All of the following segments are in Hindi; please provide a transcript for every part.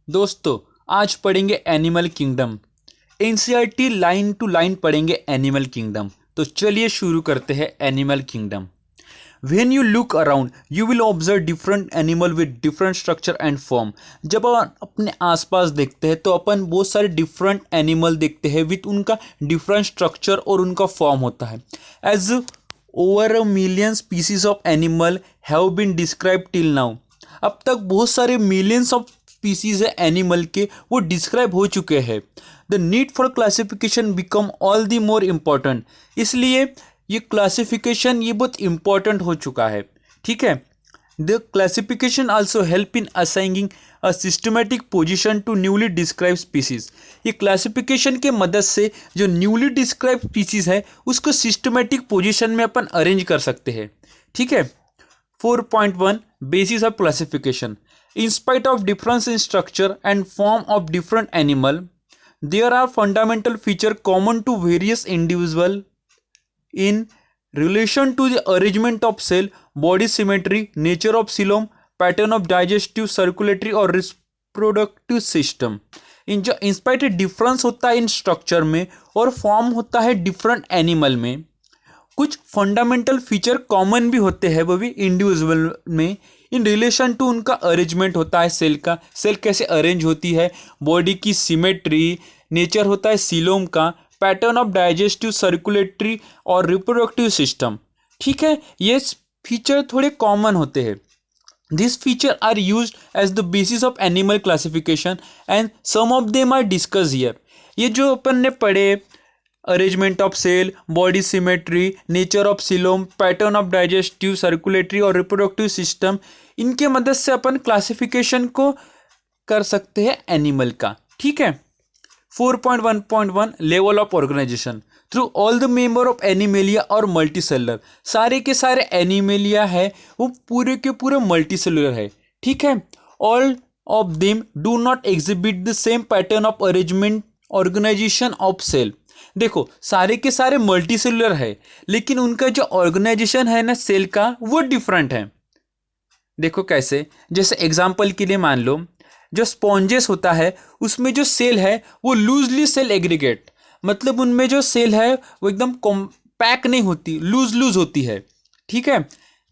दोस्तों, आज पढ़ेंगे animal kingdom. NCERT line to line पढ़ेंगे एनिमल किंगडम। तो चलिए शुरू करते हैं animal kingdom. When you look around, you will observe different animal with different structure and form. जब अपन अपने आसपास देखते हैं तो अपन बहुत सारे डिफरेंट एनिमल देखते हैं विथ उनका डिफरेंट स्ट्रक्चर और उनका फॉर्म होता है। As over a million species of animal have been describe till now. अब तक बहुत सारे मिलियंस ऑफ स्पीसीज है एनिमल के, वो डिस्क्राइब हो चुके हैं। The need for classification become all the more important. इसलिए ये क्लासिफिकेशन ये बहुत इम्पॉर्टेंट हो चुका है। ठीक है, the classification also help in assigning a systematic position to newly describe species. ये क्लासिफिकेशन के मदद से जो न्यूली डिस्क्राइब स्पीसीज है उसको सिस्टमेटिक पोजीशन में अपन अरेंज कर सकते हैं। ठीक है, 4.1 basis of classification. In spite of difference in structure and form of different animal, there are fundamental features common to various individuals in relation to the arrangement of cell, body symmetry, nature of coelom, pattern of digestive, circulatory और reproductive system। In spite difference होता है इन स्ट्रक्चर में और फॉर्म होता है डिफरेंट एनिमल में। कुछ फंडामेंटल फीचर कॉमन भी होते हैं, वो भी इंडिविजुअल में। इन रिलेशन टू उनका अरेंजमेंट होता है सेल का, सेल कैसे अरेंज होती है, बॉडी की सिमेट्री, नेचर होता है सीलोम का, पैटर्न ऑफ डाइजेस्टिव, सर्कुलेटरी और रिप्रोडक्टिव सिस्टम। ठीक है, ये फीचर थोड़े कॉमन होते हैं। This feature are used as the basis of animal classification and some of them are discuss here. ये जो अपन ने पढ़े, arrangement of cell, body symmetry, nature of coelom, pattern of digestive, circulatory और रिप्रोडक्टिव सिस्टम, इनके मदद से अपन क्लासिफिकेशन को कर सकते हैं एनिमल का। ठीक है, 4.1.1 level of organization. Through all the member of Animalia और मल्टीसेलुलर। सारे के सारे एनिमेलिया है वो पूरे के पूरे मल्टीसेलुलर है। ठीक है, all of them do not exhibit the same pattern of arrangement organization of cell. देखो, सारे के सारे मल्टीसेलुलर है लेकिन उनका जो ऑर्गेनाइजेशन है ना सेल का, वो डिफरेंट है। देखो कैसे, जैसे एग्जांपल के लिए मान लो जो स्पॉन्जेस होता है उसमें जो सेल है वो लूजली सेल एग्रीगेट, मतलब उनमें जो सेल है वो एकदम कॉम्पैक्ट नहीं होती, लूज होती है। ठीक है,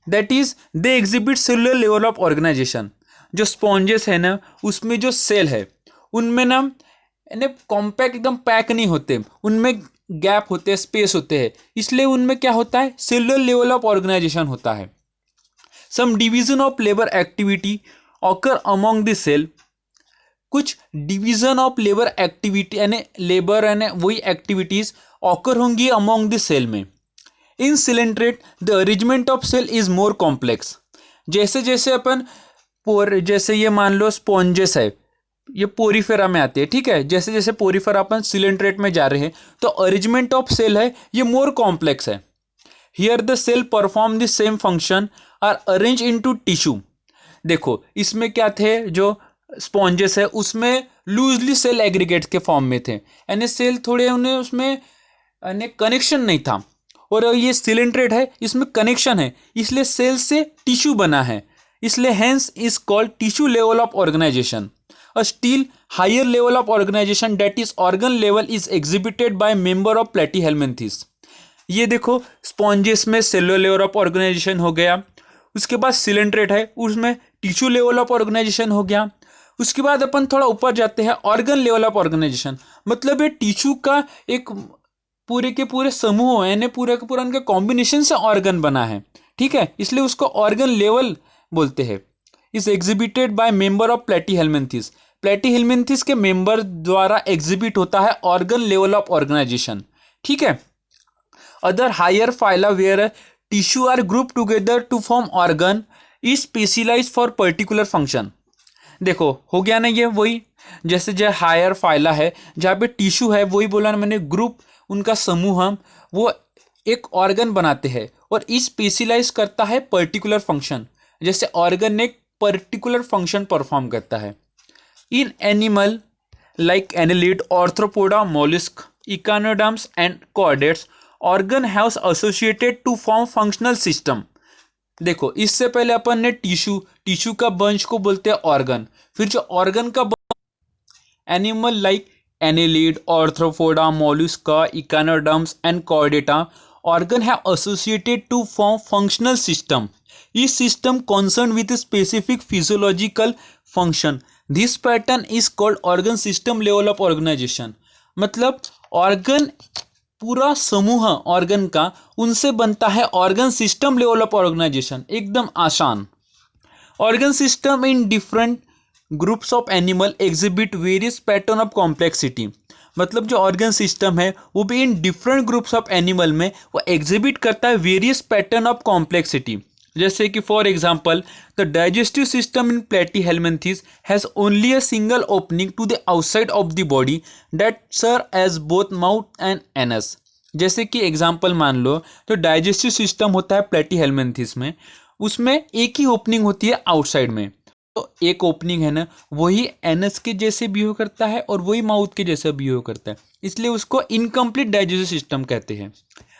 that is they exhibit cellular level of organization. जो स्पॉन्जेस है ना उसमें जो सेल है उनमें ना कॉम्पैक्ट एकदम पैक नहीं होते, उनमें गैप होते हैं, स्पेस होते हैं, इसलिए उनमें क्या होता है, सेलुलर लेवल ऑफ ऑर्गेनाइजेशन होता है। Some division of labour activity occur among the cell. कुछ डिवीजन ऑफ लेबर एक्टिविटी यानी लेबर यानी वही एक्टिविटीज ऑकर होंगी अमॉन्ग द सेल में। In coelenterate the arrangement of cell is more complex. जैसे जैसे अपन जैसे ये मान लो स्पॉन्जेस है, ये पोरीफेरा में आते हैं। ठीक है, जैसे जैसे पोरीफेरा अपन सिलेंट्रेट में जा रहे हैं तो अरेंजमेंट ऑफ सेल है ये मोर कॉम्प्लेक्स है। Here the cell perform the same function are arrange into tissue. देखो, इसमें क्या थे, जो स्पॉन्जेस है उसमें लूजली सेल एग्रीगेट्स के फॉर्म में थे, यानी सेल थोड़े उन्हें उसमें यानी कनेक्शन नहीं था। और ये सिलेंट्रेट है, इसमें कनेक्शन है, इसलिए सेल से टिश्यू बना है, इसलिए hence is called tissue level of organization. A still higher level of organization, that is organ level, is exhibited by member of platyhelminthes। ये देखो, स्पॉन्जेस में सेलुलर लेवल ऑफ ऑर्गेनाइजेशन हो गया, उसके बाद सिलेंट्रेट है उसमें टिश्यू लेवल ऑफ ऑर्गेनाइजेशन हो गया, उसके बाद अपन थोड़ा ऊपर जाते हैं ऑर्गन लेवल ऑफ ऑर्गेनाइजेशन। मतलब ये टिश्यू का एक पूरे के पूरे समूह है, यानी पूरे के पूरा उनके कॉम्बिनेशन से ऑर्गन बना है। ठीक है, इसलिए उसको ऑर्गन लेवल बोलते हैं। Is exhibited by member of platyhelminthes. Platyhelminthes के मेंबर द्वारा एग्जिबिट होता है ऑर्गन लेवल ऑफ ऑर्गेनाइजेशन। ठीक है, other higher phyla where tissue are group together to form organ is specialise for particular function. देखो, हो गया ना ये वही, जैसे जो हायर फाइला है जहाँ पे टिश्यू है, वही बोला ना मैंने, ग्रुप उनका समूह हम वो एक ऑर्गन बनाते हैं और इस स्पेशलाइज करता है पर्टिकुलर फंक्शन। जैसे ऑर्गन एक पर्टिकुलर फंक्शन परफॉर्म करता है। In animal like annelid, arthropoda, mollusc, echinoderms and chordates, organ haves associated to form functional system. देखो, इससे पहले अपन ने टिश्यू का बंच को बोलते हैं ऑर्गन, फिर जो ऑर्गन का animal like annelid, arthropoda, mollusca, echinoderms, and chordata organ have associated to form functional system. Each system concerned with a specific physiological function. This pattern is called organ system level of organization. मतलब organ पूरा समूह ऑर्गन का उनसे बनता है organ system level of organisation. एकदम आसान. Organ system in different groups of animal exhibit various pattern of complexity. मतलब जो ऑर्गन सिस्टम है वो भी in different groups of animal में वो एग्जिबिट करता है वेरियस पैटर्न ऑफ कॉम्प्लेक्सिटी. जैसे कि for example the digestive system in platyhelminthes has only a single opening to the outside of the body that serve as both mouth and anus. जैसे कि एग्जांपल मान लो तो डाइजेस्टिव सिस्टम होता है प्लेटीहेल्मिन्थेस में, उसमें एक ही ओपनिंग होती है आउटसाइड में. तो एक ओपनिंग है ना वही एनस के जैसे बिहेव करता है और वही माउथ के जैसे बिहेव करता है, इसलिए उसको इनकम्प्लीट डाइजेस्टिव सिस्टम कहते हैं.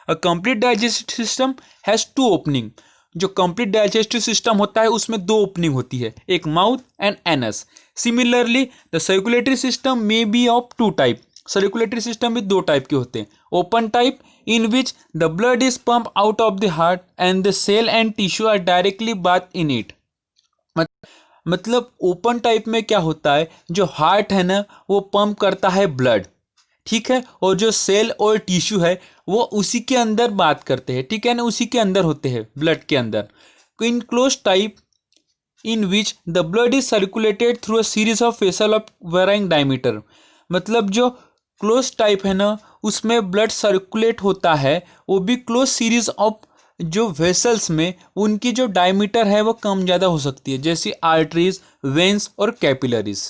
A complete digestive system has two opening. जो कंप्लीट डाइजेस्टिव सिस्टम होता है उसमें दो ओपनिंग होती है, एक mouth and anus. Similarly the circulatory system may be of two type. Circulatory system भी दो टाइप के होते हैं. Open type in which the blood is pump out of the heart and the cell and tissue are directly bath in it. मतलब ओपन टाइप में क्या होता है, जो हार्ट है ना वो पंप करता है ब्लड, ठीक है, और जो सेल और टिश्यू है वो उसी के अंदर बात करते हैं, ठीक है ना, उसी के अंदर होते हैं ब्लड के अंदर. In close type in which the blood is circulated through a series of vessel of varying diameter. मतलब जो क्लोज टाइप है ना उसमें ब्लड सर्कुलेट होता है, वो भी क्लोज सीरीज ऑफ जो वेसल्स में उनकी जो डायमीटर है वो कम ज़्यादा हो सकती है, जैसे आर्टरीज, वेन्स और कैपिलरीज.